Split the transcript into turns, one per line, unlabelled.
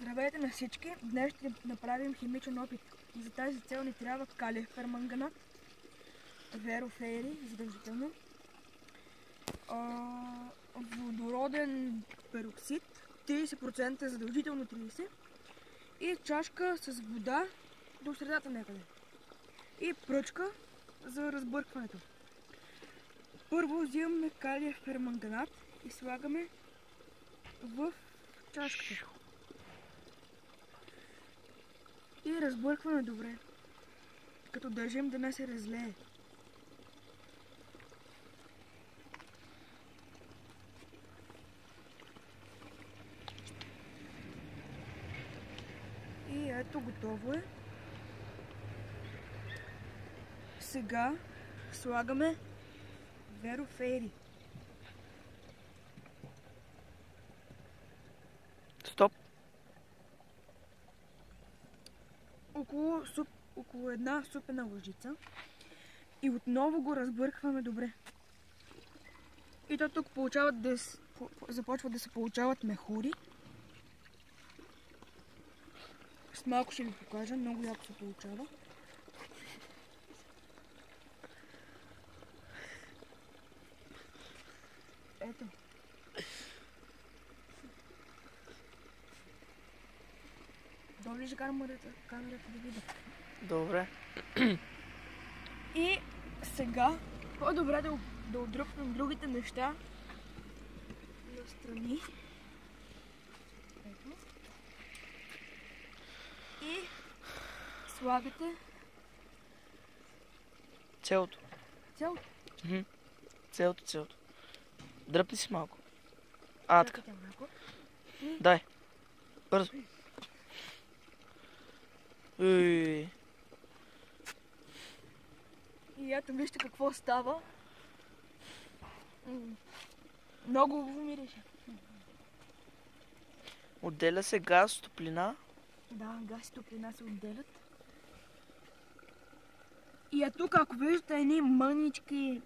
Здравейте на всички! Днес ще направим химичен опит. За тази цел ни трябва калиев перманганат, верофери, задължително, водороден пероксид, 30%, задължително 30%, и чашка с вода до средата някъде. И пръчка за разбъркването. Първо взимаме калиев перманганат и слагаме в чашката. И разбъркваме добре, като държим да не се разлее. И ето, готово е. Сега слагаме верофери.
Стоп!
Около една супена лъжица и отново го разбъркваме добре. И то тук започват да се получават мехури. С малко ще ви покажа, много яко се получава. Ето. Доближи камерата да видя.
Добре.
И сега по-добре да отдръпнем другите неща настрани. Ето. И слагате
Целото.
цялото.
Целото. Дръпни си малко. Така. Дай. Бързо.
И ето вижте какво става. Много хубаво мирише.
Отделя се газ, топлина.
Да, газ и топлина се отделят. И тук, ако виждате едни мънички